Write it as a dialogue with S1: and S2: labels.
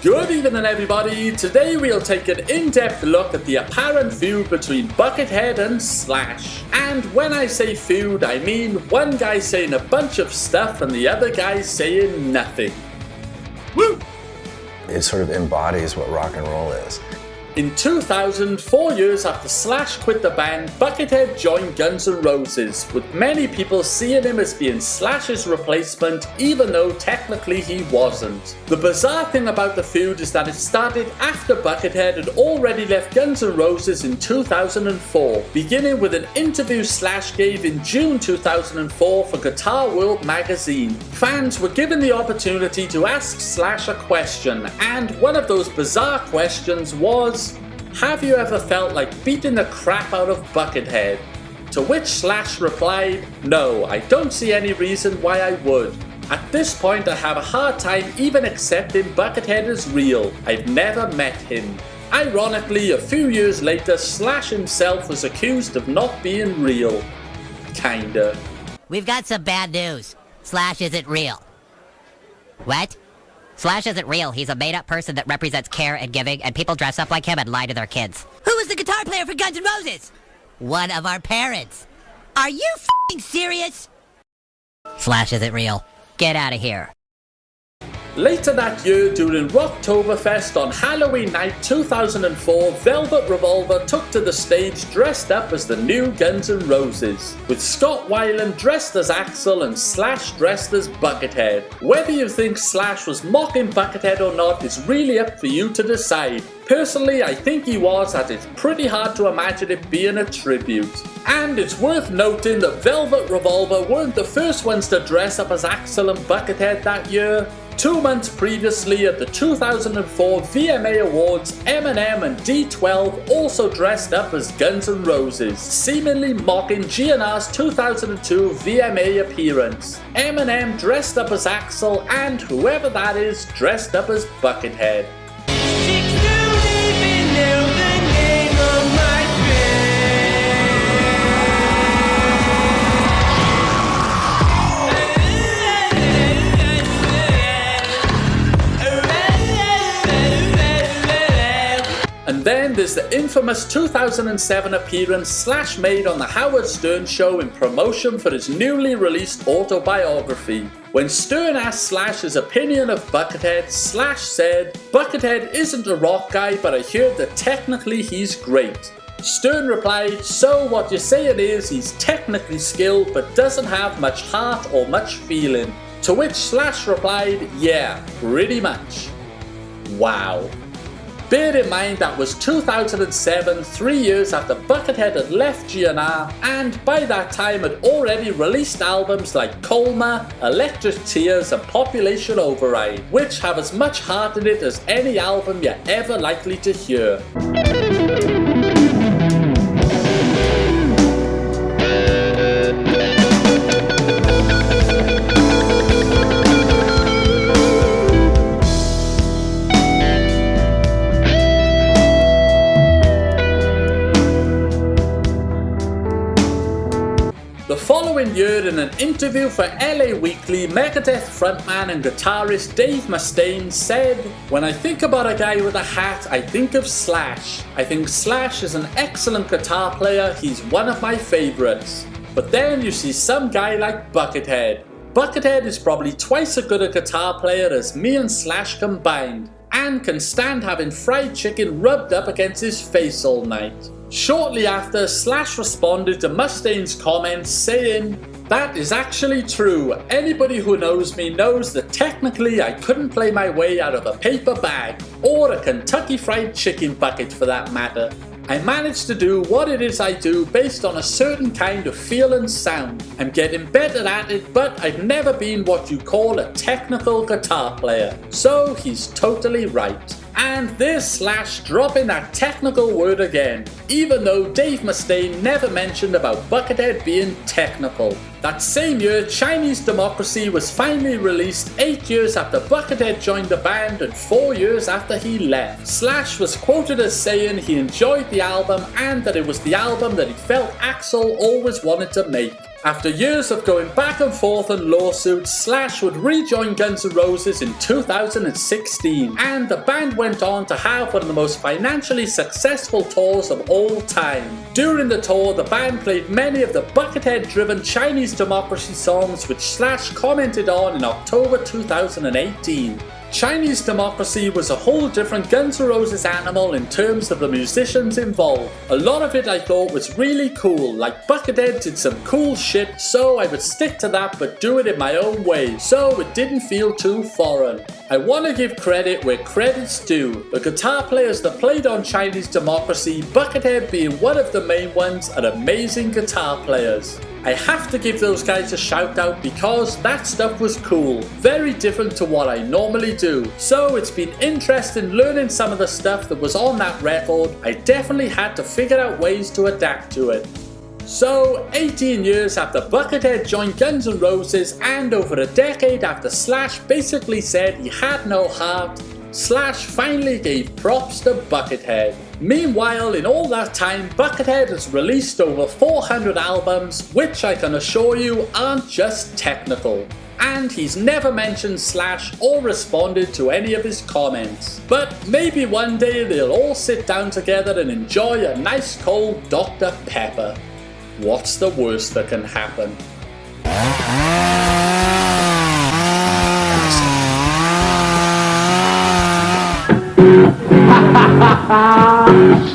S1: Good evening everybody, today we'll take an in-depth look at the apparent feud between Buckethead and Slash. And when I say feud, I mean one guy saying a bunch of stuff and the other guy saying nothing. Woo!
S2: It sort of embodies what rock and roll is.
S1: In 2000, 4 years after Slash quit the band, Buckethead joined Guns N' Roses, with many people seeing him as being Slash's replacement, even though technically he wasn't. The bizarre thing about the feud is that it started after Buckethead had already left Guns N' Roses in 2004, beginning with an interview Slash gave in June 2004 for Guitar World magazine. Fans were given the opportunity to ask Slash a question, and one of those bizarre questions was, have you ever felt like beating the crap out of Buckethead? To which Slash replied, no, I don't see any reason why I would. At this point I have a hard time even accepting Buckethead as real. I've never met him. Ironically, a few years later, Slash himself was accused of not being real. Kinda.
S3: We've got some bad news. Slash isn't real. What? Slash isn't real. He's a made-up person that represents care and giving, and people dress up like him and lie to their kids. Who was the guitar player for Guns N' Roses? One of our parents. Are you f***ing serious? Slash isn't real. Get out of here.
S1: Later that year, during Rocktoberfest on Halloween night 2004, Velvet Revolver took to the stage dressed up as the new Guns N' Roses, with Scott Weiland dressed as Axl and Slash dressed as Buckethead. Whether you think Slash was mocking Buckethead or not is really up for you to decide. Personally, I think he was, as it's pretty hard to imagine it being a tribute. And it's worth noting that Velvet Revolver weren't the first ones to dress up as Axl and Buckethead that year. 2 months previously at the 2004 VMA Awards, Eminem and D12 also dressed up as Guns N' Roses, seemingly mocking GNR's 2002 VMA appearance. Eminem dressed up as Axl and whoever that is dressed up as Buckethead. And then there's the infamous 2007 appearance Slash made on the Howard Stern show in promotion for his newly released autobiography. When Stern asked Slash his opinion of Buckethead, Slash said, "Buckethead isn't a rock guy, but I heard that technically he's great." Stern replied, "So what you're saying is he's technically skilled but doesn't have much heart or much feeling." To which Slash replied, "Yeah, pretty much." Wow. Bear in mind that was 2007, 3 years after Buckethead had left GNR, and by that time had already released albums like Colma, Electric Tears and Population Override, which have as much heart in it as any album you're ever likely to hear. The following year, in an interview for LA Weekly, Megadeth frontman and guitarist Dave Mustaine said, "When I think about a guy with a hat, I think of Slash. I think Slash is an excellent guitar player, he's one of my favorites. But then you see some guy like Buckethead. Buckethead is probably twice as good a guitar player as me and Slash combined, and can stand having fried chicken rubbed up against his face all night." Shortly after, Slash responded to Mustaine's comments saying, "That is actually true. Anybody who knows me knows that technically I couldn't play my way out of a paper bag, or a Kentucky Fried Chicken bucket for that matter. I managed to do what it is I do based on a certain kind of feel and sound. I'm getting better at it, but I've never been what you call a technical guitar player." So he's totally right. And there's Slash dropping that technical word again, even though Dave Mustaine never mentioned about Buckethead being technical. That same year, Chinese Democracy was finally released 8 years after Buckethead joined the band and 4 years after he left. Slash was quoted as saying he enjoyed the album and that it was the album that he felt Axl always wanted to make. After years of going back and forth on lawsuits, Slash would rejoin Guns N' Roses in 2016, and the band went on to have one of the most financially successful tours of all time. During the tour, the band played many of the Buckethead-driven Chinese Democracy songs which Slash commented on in October 2018. Chinese Democracy was a whole different Guns N' Roses animal in terms of the musicians involved. A lot of it I thought was really cool, like Buckethead did some cool shit, so I would stick to that but do it in my own way, so it didn't feel too foreign. I want to give credit where credit's due. The guitar players that played on Chinese Democracy, Buckethead being one of the main ones, are amazing guitar players. I have to give those guys a shout out because that stuff was cool, very different to what I normally do. So it's been interesting learning some of the stuff that was on that record. I definitely had to figure out ways to adapt to it. So, 18 years after Buckethead joined Guns N' Roses and over a decade after Slash basically said he had no heart, Slash finally gave props to Buckethead. Meanwhile, in all that time, Buckethead has released over 400 albums, which I can assure you aren't just technical. And he's never mentioned Slash or responded to any of his comments. But maybe one day they'll all sit down together and enjoy a nice cold Dr. Pepper. What's the worst that can happen?
S2: Ha ha ha!